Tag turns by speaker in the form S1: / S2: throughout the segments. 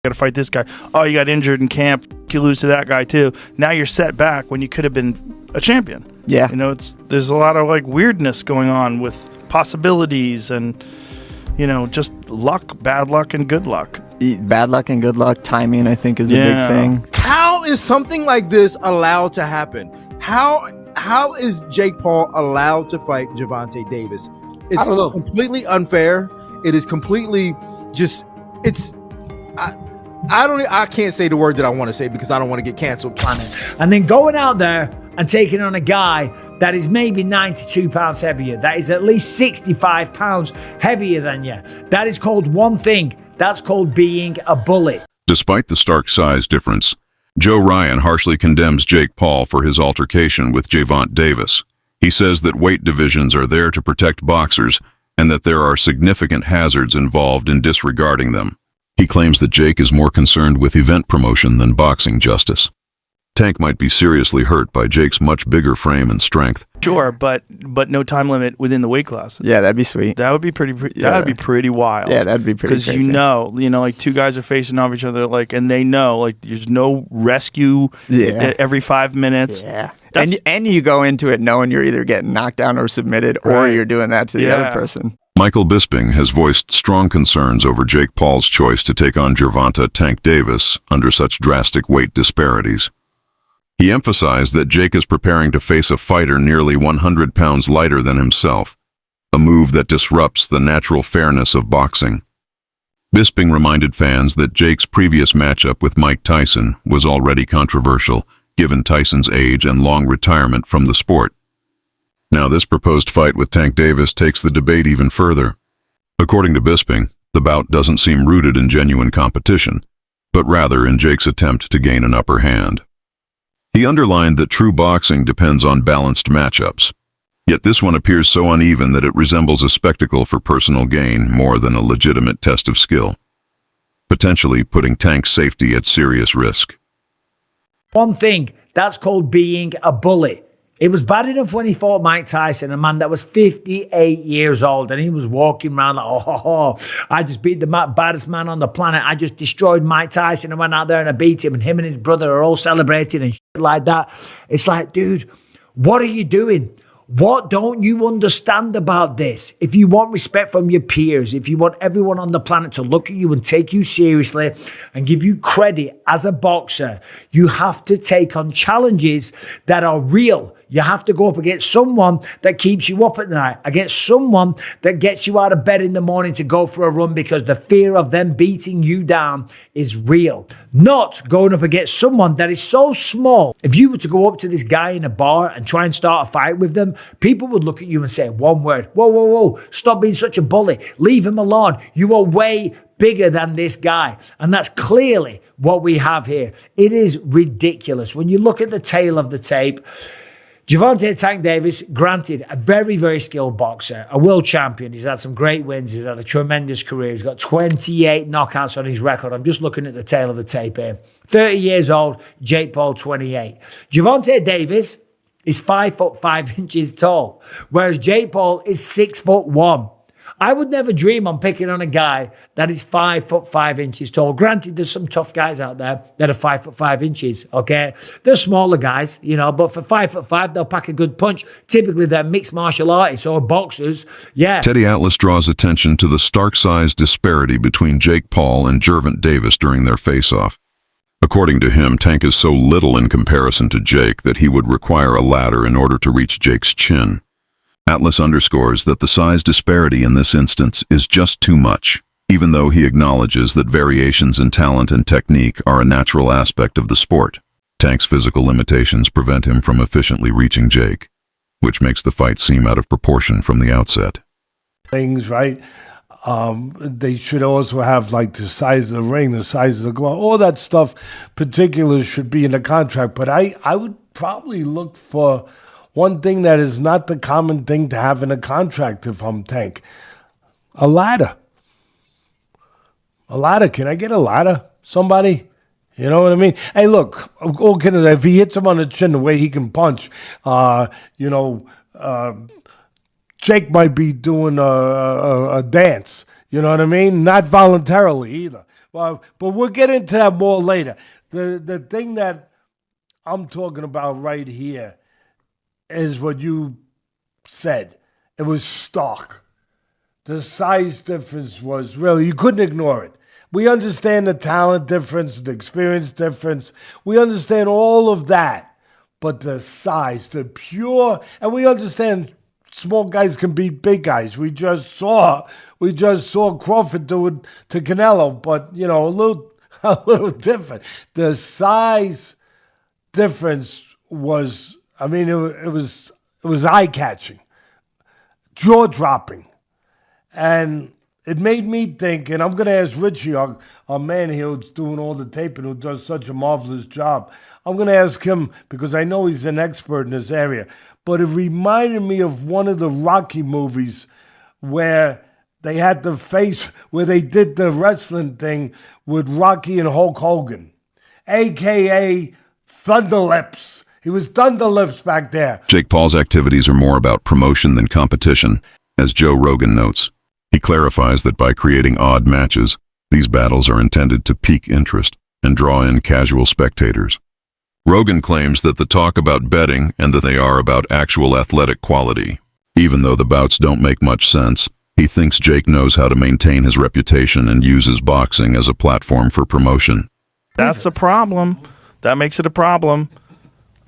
S1: got to fight this guy. Oh, you got injured in camp. You lose to that guy too. Now you're set back when you could have been a champion.
S2: Yeah.
S1: You know, there's a lot of like weirdness going on with possibilities and, you know, just luck, bad luck, and good luck.
S2: Bad luck and good luck. Timing, I think, is a big thing.
S3: How is something like this allowed to happen? How is Jake Paul allowed to fight Gervonta Davis? It's completely unfair. It is completely just, I can't say the word that I want to say because I don't want to get canceled.
S4: And then going out there and taking on a guy that is maybe 92 pounds heavier, that is at least 65 pounds heavier than you. That is called one thing. That's called being a bully.
S5: Despite the stark size difference, Joe Ryan harshly condemns Jake Paul for his altercation with Gervonta Davis. He says that weight divisions are there to protect boxers and that there are significant hazards involved in disregarding them. He claims that Jake is more concerned with event promotion than boxing justice. Tank might be seriously hurt by Jake's much bigger frame and strength.
S1: Sure, but no time limit within the weight class.
S2: Yeah, that'd be sweet.
S1: That would be pretty. That would be pretty wild.
S2: Yeah, that'd be pretty.
S1: Because you know, like two guys are facing off each other, like, and they know, like, there's no rescue. Every 5 minutes.
S2: Yeah. And you go into it knowing you're either getting knocked down or submitted, or you're doing that to the other person.
S5: Michael Bisping has voiced strong concerns over Jake Paul's choice to take on Gervonta Tank Davis under such drastic weight disparities. He emphasized that Jake is preparing to face a fighter nearly 100 pounds lighter than himself, a move that disrupts the natural fairness of boxing. Bisping reminded fans that Jake's previous matchup with Mike Tyson was already controversial, given Tyson's age and long retirement from the sport. Now this proposed fight with Tank Davis takes the debate even further. According to Bisping, the bout doesn't seem rooted in genuine competition, but rather in Jake's attempt to gain an upper hand. He underlined that true boxing depends on balanced matchups. Yet this one appears so uneven that it resembles a spectacle for personal gain more than a legitimate test of skill, potentially putting Tank's safety at serious risk.
S4: One thing, that's called being a bully. It was bad enough when he fought Mike Tyson, a man that was 58 years old, and he was walking around like, I just beat the baddest man on the planet. I just destroyed Mike Tyson and went out there and I beat him, and him and his brother are all celebrating and shit like that. It's like, dude, what are you doing? What don't you understand about this? If you want respect from your peers, if you want everyone on the planet to look at you and take you seriously and give you credit as a boxer, you have to take on challenges that are real. You have to go up against someone that keeps you up at night, against someone that gets you out of bed in the morning to go for a run because the fear of them beating you down is real. Not going up against someone that is so small. If you were to go up to this guy in a bar and try and start a fight with them, people would look at you and say one word, whoa, stop being such a bully. Leave him alone. You are way bigger than this guy. And that's clearly what we have here. It is ridiculous. When you look at the tail of the tape, Gervonta Tank Davis, granted, a very, very skilled boxer, a world champion. He's had some great wins. He's had a tremendous career. He's got 28 knockouts on his record. I'm just looking at the tail of the tape here. 30 years old, Jake Paul, 28. Gervonta Davis is 5'5" tall, whereas Jake Paul is 6'1". I would never dream on picking on a guy that is 5'5" tall. Granted, there's some tough guys out there that are 5'5", okay? They're smaller guys, but for 5'5", they'll pack a good punch. Typically, they're mixed martial artists or boxers, yeah.
S5: Teddy Atlas draws attention to the stark size disparity between Jake Paul and Gervonta Davis during their face-off. According to him, Tank is so little in comparison to Jake that he would require a ladder in order to reach Jake's chin. Atlas underscores that the size disparity in this instance is just too much, even though he acknowledges that variations in talent and technique are a natural aspect of the sport. Tank's physical limitations prevent him from efficiently reaching Jake, which makes the fight seem out of proportion from the outset.
S6: Things, right? They should also have like the size of the ring, the size of the glove, all that stuff. Particulars should be in the contract, but I would probably look for one thing that is not the common thing to have in a contract if I'm Tank. A ladder. A ladder. Can I get a ladder? Somebody? You know what I mean? Hey, look, if he hits him on the chin the way he can punch, Jake might be doing a dance. You know what I mean? Not voluntarily either. Well, but we'll get into that more later. The thing that I'm talking about right here is what you said. It was stark. The size difference was really, you couldn't ignore it. We understand the talent difference, the experience difference. We understand all of that. But the size, the pure, and we understand small guys can beat big guys. We just saw Crawford do it to Canelo, but a little different. The size difference was, it was eye-catching, jaw-dropping. And it made me think, and I'm going to ask Richie, our man here who's doing all the taping, who does such a marvelous job. I'm going to ask him, because I know he's an expert in this area, but it reminded me of one of the Rocky movies where they had the face, where they did the wrestling thing with Rocky and Hulk Hogan, a.k.a. Thunderlips. He was Thunderlips back there.
S5: Jake Paul's activities are more about promotion than competition, as Joe Rogan notes. He clarifies that by creating odd matches, these battles are intended to pique interest and draw in casual spectators. Rogan claims that the talk about betting and that they are about actual athletic quality. Even though the bouts don't make much sense, he thinks Jake knows how to maintain his reputation and uses boxing as a platform for promotion.
S1: That's a problem. That makes it a problem.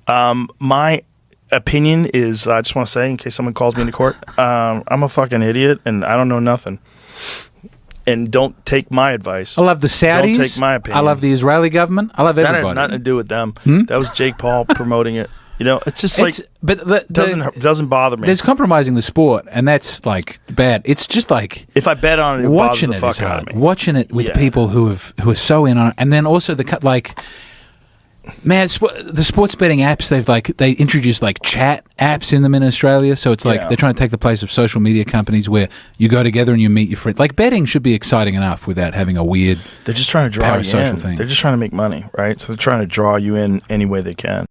S1: My opinion is, I just want to say, in case someone calls me into court, I'm a fucking idiot and I don't know nothing. And don't take my advice.
S7: I love the Saudis.
S1: Don't take my opinion.
S7: I love the Israeli government. I love everybody.
S1: That had nothing to do with them. That was Jake Paul promoting it. It's just doesn't bother me.
S7: There's compromising the sport, and that's like bad. It's just like
S1: if I bet on it,
S7: watching it
S1: bothers
S7: is
S1: the fuck
S7: hard.
S1: out of me.
S7: Watching it with people who are so in on it, and then also man, the sports betting apps, they introduced chat apps in them in Australia, so it's they're trying to take the place of social media companies where you go together and you meet your friends. Betting should be exciting enough without having a weird
S1: They're just trying to draw you in.
S7: thing.
S1: They're just trying to make money, right? So they're trying to draw you in any way they can.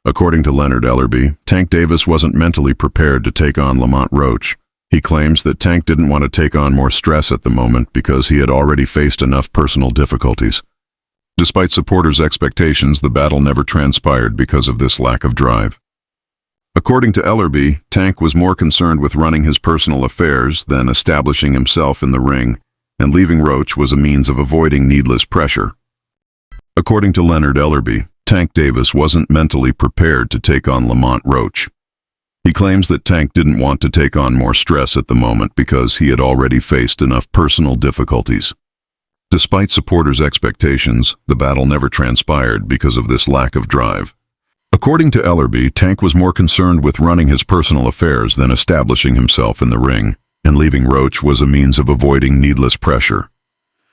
S5: According to Leonard Ellerby, Tank Davis wasn't mentally prepared to take on Lamont Roach. He claims that Tank didn't want to take on more stress at the moment because he had already faced enough personal difficulties. Despite supporters' expectations, the battle never transpired because of this lack of drive. According to Ellerby, Tank was more concerned with running his personal affairs than establishing himself in the ring, and leaving Roach was a means of avoiding needless pressure. According to Leonard Ellerby, Tank Davis wasn't mentally prepared to take on Lamont Roach. He claims that Tank didn't want to take on more stress at the moment because he had already faced enough personal difficulties. Despite supporters' expectations, the battle never transpired because of this lack of drive. According to Ellerby, Tank was more concerned with running his personal affairs than establishing himself in the ring, and leaving Roach was a means of avoiding needless pressure.